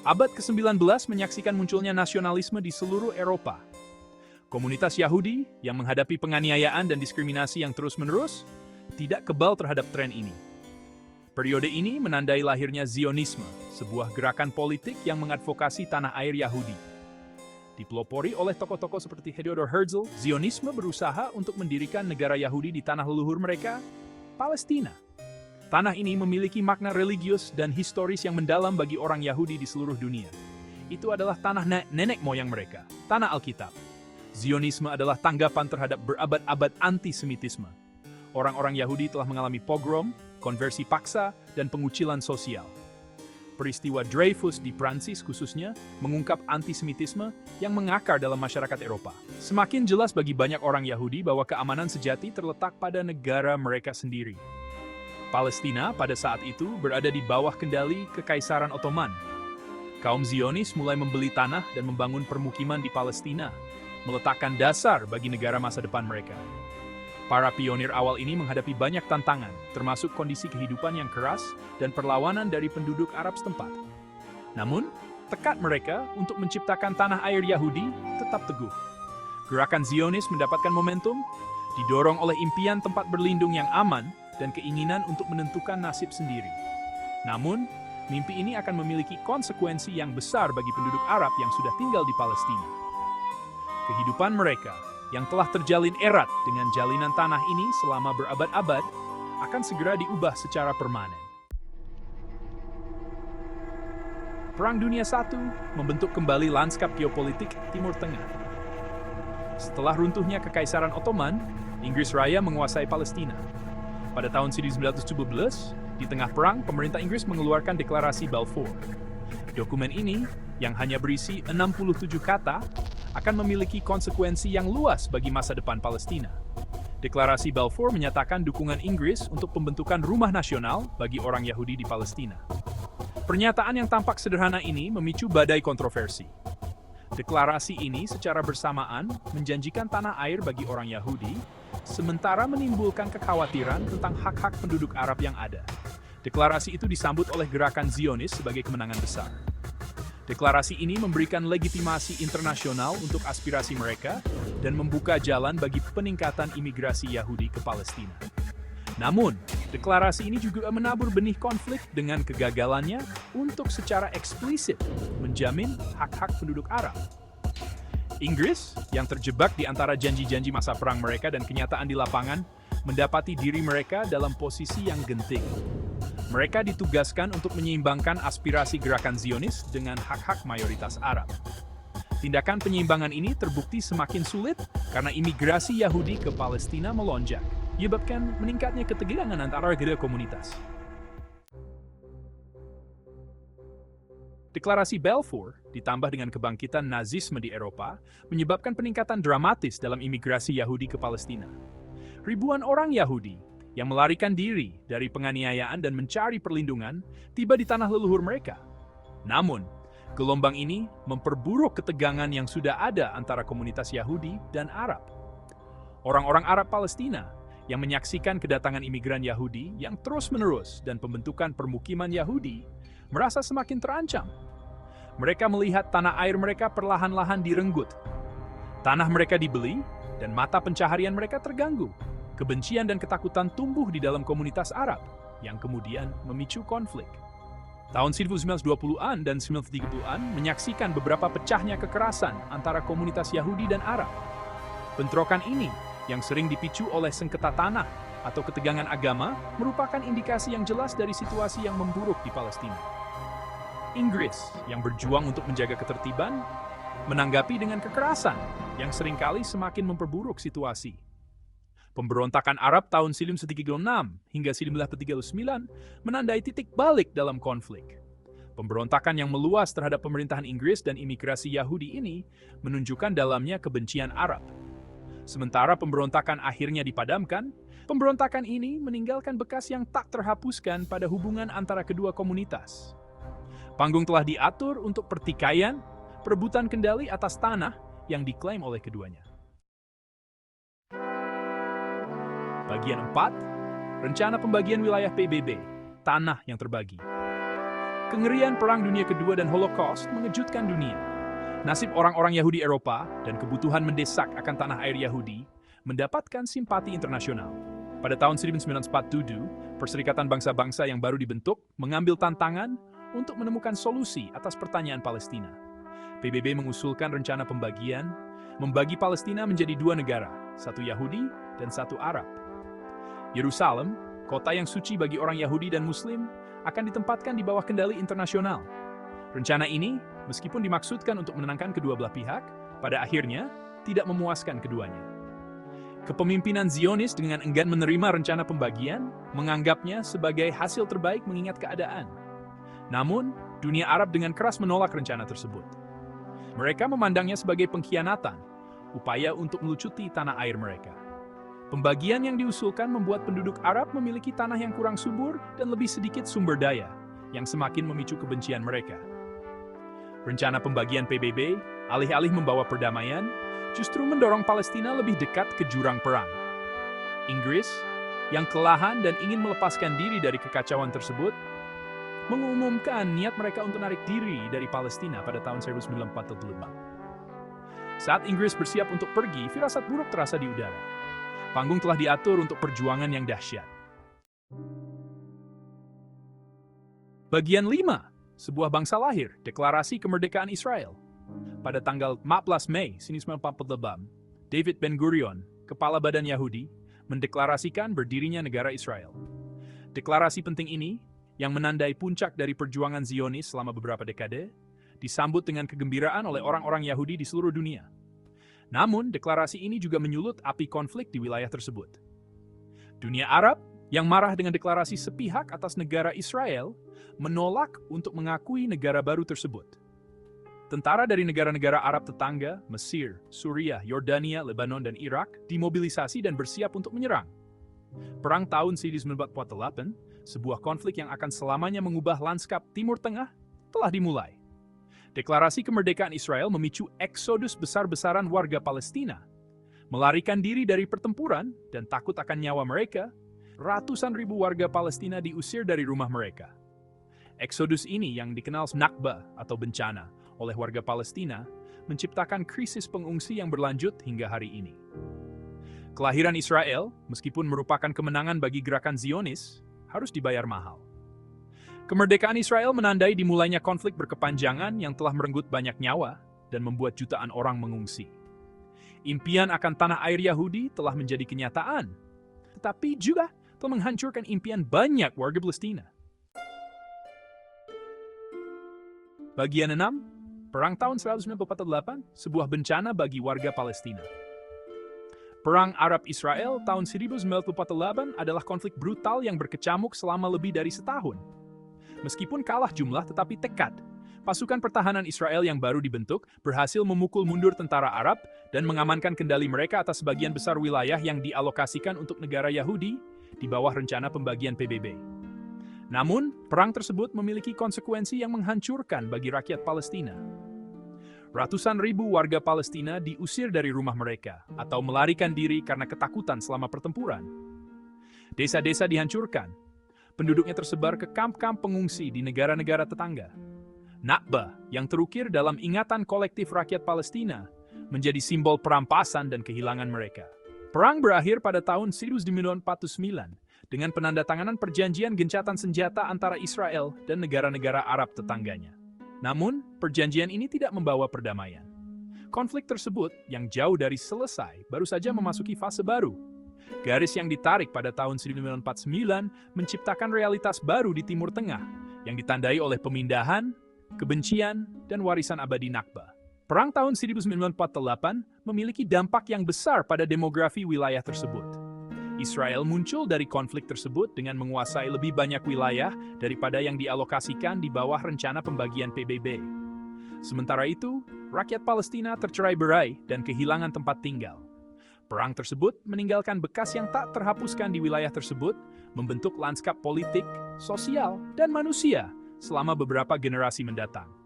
Abad ke-19 menyaksikan munculnya nasionalisme di seluruh Eropa. Komunitas Yahudi yang menghadapi penganiayaan dan diskriminasi yang terus-menerus tidak kebal terhadap tren ini. Periode ini menandai lahirnya Zionisme, sebuah gerakan politik yang mengadvokasi tanah air Yahudi. Dipelopori oleh tokoh-tokoh seperti Theodor Herzl, Zionisme berusaha untuk mendirikan negara Yahudi di tanah leluhur mereka, Palestina. Tanah ini memiliki makna religius dan historis yang mendalam bagi orang Yahudi di seluruh dunia. Itu adalah tanah nenek moyang mereka, tanah Alkitab. Zionisme adalah tanggapan terhadap berabad-abad antisemitisme. Orang-orang Yahudi telah mengalami pogrom, konversi paksa, dan pengucilan sosial. Peristiwa Dreyfus di Prancis khususnya mengungkap antisemitisme yang mengakar dalam masyarakat Eropa. Semakin jelas bagi banyak orang Yahudi bahwa keamanan sejati terletak pada negara mereka sendiri. Palestina pada saat itu berada di bawah kendali Kekaisaran Ottoman. Kaum Zionis mulai membeli tanah dan membangun permukiman di Palestina, meletakkan dasar bagi negara masa depan mereka. Para pionir awal ini menghadapi banyak tantangan, termasuk kondisi kehidupan yang keras dan perlawanan dari penduduk Arab setempat. Namun, tekad mereka untuk menciptakan tanah air Yahudi tetap teguh. Gerakan Zionis mendapatkan momentum, didorong oleh impian tempat berlindung yang aman dan keinginan untuk menentukan nasib sendiri. Namun, mimpi ini akan memiliki konsekuensi yang besar bagi penduduk Arab yang sudah tinggal di Palestina. Kehidupan mereka yang telah terjalin erat dengan jalinan tanah ini selama berabad-abad akan segera diubah secara permanen. Perang Dunia I membentuk kembali lanskap geopolitik Timur Tengah. Setelah runtuhnya Kekaisaran Ottoman, Inggris Raya menguasai Palestina. Pada tahun 1917, di tengah perang, pemerintah Inggris mengeluarkan Deklarasi Balfour. Dokumen ini, yang hanya berisi 67 kata, akan memiliki konsekuensi yang luas bagi masa depan Palestina. Deklarasi Balfour menyatakan dukungan Inggris untuk pembentukan rumah nasional bagi orang Yahudi di Palestina. Pernyataan yang tampak sederhana ini memicu badai kontroversi. Deklarasi ini secara bersamaan menjanjikan tanah air bagi orang Yahudi, sementara menimbulkan kekhawatiran tentang hak-hak penduduk Arab yang ada. Deklarasi itu disambut oleh gerakan Zionis sebagai kemenangan besar. Deklarasi ini memberikan legitimasi internasional untuk aspirasi mereka dan membuka jalan bagi peningkatan imigrasi Yahudi ke Palestina. Namun, deklarasi ini juga menabur benih konflik dengan kegagalannya untuk secara eksplisit menjamin hak-hak penduduk Arab. Inggris, yang terjebak di antara janji-janji masa perang mereka dan kenyataan di lapangan, mendapati diri mereka dalam posisi yang genting. Mereka ditugaskan untuk menyeimbangkan aspirasi gerakan Zionis dengan hak-hak mayoritas Arab. Tindakan penyeimbangan ini terbukti semakin sulit karena imigrasi Yahudi ke Palestina melonjak, menyebabkan meningkatnya ketegangan antara kedua komunitas. Deklarasi Balfour, ditambah dengan kebangkitan Nazisme di Eropa, menyebabkan peningkatan dramatis dalam imigrasi Yahudi ke Palestina. Ribuan orang Yahudi yang melarikan diri dari penganiayaan dan mencari perlindungan tiba di tanah leluhur mereka. Namun, gelombang ini memperburuk ketegangan yang sudah ada antara komunitas Yahudi dan Arab. Orang-orang Arab Palestina yang menyaksikan kedatangan imigran Yahudi yang terus-menerus dan pembentukan permukiman Yahudi merasa semakin terancam. Mereka melihat tanah air mereka perlahan-lahan direnggut. Tanah mereka dibeli dan mata pencaharian mereka terganggu. Kebencian dan ketakutan tumbuh di dalam komunitas Arab yang kemudian memicu konflik. Tahun 1920-an dan 1930-an menyaksikan beberapa pecahnya kekerasan antara komunitas Yahudi dan Arab. Bentrokan ini yang sering dipicu oleh sengketa tanah atau ketegangan agama merupakan indikasi yang jelas dari situasi yang memburuk di Palestina. Inggris yang berjuang untuk menjaga ketertiban menanggapi dengan kekerasan yang seringkali semakin memperburuk situasi. Pemberontakan Arab tahun 1936 hingga 1939 menandai titik balik dalam konflik. Pemberontakan yang meluas terhadap pemerintahan Inggris dan imigrasi Yahudi ini menunjukkan dalamnya kebencian Arab. Sementara pemberontakan akhirnya dipadamkan, pemberontakan ini meninggalkan bekas yang tak terhapuskan pada hubungan antara kedua komunitas. Panggung telah diatur untuk pertikaian, perebutan kendali atas tanah yang diklaim oleh keduanya. Bagian 4, rencana pembagian wilayah PBB, tanah yang terbagi. Kengerian Perang Dunia Kedua dan Holocaust mengejutkan dunia. Nasib orang-orang Yahudi Eropa dan kebutuhan mendesak akan tanah air Yahudi mendapatkan simpati internasional. Pada tahun 1947, Perserikatan Bangsa-Bangsa yang baru dibentuk mengambil tantangan untuk menemukan solusi atas pertanyaan Palestina. PBB mengusulkan rencana pembagian, membagi Palestina menjadi dua negara, satu Yahudi dan satu Arab. Yerusalem, kota yang suci bagi orang Yahudi dan Muslim, akan ditempatkan di bawah kendali internasional. Rencana ini, meskipun dimaksudkan untuk menenangkan kedua belah pihak, pada akhirnya tidak memuaskan keduanya. Kepemimpinan Zionis dengan enggan menerima rencana pembagian, menganggapnya sebagai hasil terbaik mengingat keadaan. Namun, dunia Arab dengan keras menolak rencana tersebut. Mereka memandangnya sebagai pengkhianatan, upaya untuk melucuti tanah air mereka. Pembagian yang diusulkan membuat penduduk Arab memiliki tanah yang kurang subur dan lebih sedikit sumber daya, yang semakin memicu kebencian mereka. Rencana pembagian PBB, alih-alih membawa perdamaian, justru mendorong Palestina lebih dekat ke jurang perang. Inggris, yang kelelahan dan ingin melepaskan diri dari kekacauan tersebut, mengumumkan niat mereka untuk menarik diri dari Palestina pada tahun 1945. Saat Inggris bersiap untuk pergi, firasat buruk terasa di udara. Panggung telah diatur untuk perjuangan yang dahsyat. Bagian 5. Sebuah bangsa lahir, Deklarasi Kemerdekaan Israel. Pada tanggal 14 Mei 1948, David Ben-Gurion, Kepala Badan Yahudi, mendeklarasikan berdirinya negara Israel. Deklarasi penting ini, yang menandai puncak dari perjuangan Zionis selama beberapa dekade, disambut dengan kegembiraan oleh orang-orang Yahudi di seluruh dunia. Namun, deklarasi ini juga menyulut api konflik di wilayah tersebut. Dunia Arab, yang marah dengan deklarasi sepihak atas negara Israel, menolak untuk mengakui negara baru tersebut. Tentara dari negara-negara Arab tetangga, Mesir, Suriah, Yordania, Lebanon, dan Irak, dimobilisasi dan bersiap untuk menyerang. Perang tahun 1948, sebuah konflik yang akan selamanya mengubah lanskap Timur Tengah, telah dimulai. Deklarasi kemerdekaan Israel memicu eksodus besar-besaran warga Palestina. Melarikan diri dari pertempuran dan takut akan nyawa mereka, ratusan ribu warga Palestina diusir dari rumah mereka. Eksodus ini yang dikenal Nakba atau bencana oleh warga Palestina menciptakan krisis pengungsi yang berlanjut hingga hari ini. Kelahiran Israel, meskipun merupakan kemenangan bagi gerakan Zionis, harus dibayar mahal. Kemerdekaan Israel menandai dimulainya konflik berkepanjangan yang telah merenggut banyak nyawa dan membuat jutaan orang mengungsi. Impian akan tanah air Yahudi telah menjadi kenyataan, tetapi juga telah menghancurkan impian banyak warga Palestina. Bagian 6, Perang tahun 1948, sebuah bencana bagi warga Palestina. Perang Arab-Israel tahun 1948 adalah konflik brutal yang berkecamuk selama lebih dari setahun. Meskipun kalah jumlah tetapi tekad, pasukan pertahanan Israel yang baru dibentuk berhasil memukul mundur tentara Arab dan mengamankan kendali mereka atas sebagian besar wilayah yang dialokasikan untuk negara Yahudi di bawah rencana pembagian PBB. Namun, perang tersebut memiliki konsekuensi yang menghancurkan bagi rakyat Palestina. Ratusan ribu warga Palestina diusir dari rumah mereka atau melarikan diri karena ketakutan selama pertempuran. Desa-desa dihancurkan. Penduduknya tersebar ke kamp-kamp pengungsi di negara-negara tetangga. Nakba, yang terukir dalam ingatan kolektif rakyat Palestina, menjadi simbol perampasan dan kehilangan mereka. Perang berakhir pada tahun 1949 dengan penandatanganan perjanjian gencatan senjata antara Israel dan negara-negara Arab tetangganya. Namun, perjanjian ini tidak membawa perdamaian. Konflik tersebut, yang jauh dari selesai, baru saja memasuki fase baru. Garis yang ditarik pada tahun 1949 menciptakan realitas baru di Timur Tengah yang ditandai oleh pemindahan, kebencian, dan warisan abadi Nakba. Perang tahun 1948 memiliki dampak yang besar pada demografi wilayah tersebut. Israel muncul dari konflik tersebut dengan menguasai lebih banyak wilayah daripada yang dialokasikan di bawah rencana pembagian PBB. Sementara itu, rakyat Palestina tercerai-berai dan kehilangan tempat tinggal. Perang tersebut meninggalkan bekas yang tak terhapuskan di wilayah tersebut, membentuk lanskap politik, sosial, dan manusia selama beberapa generasi mendatang.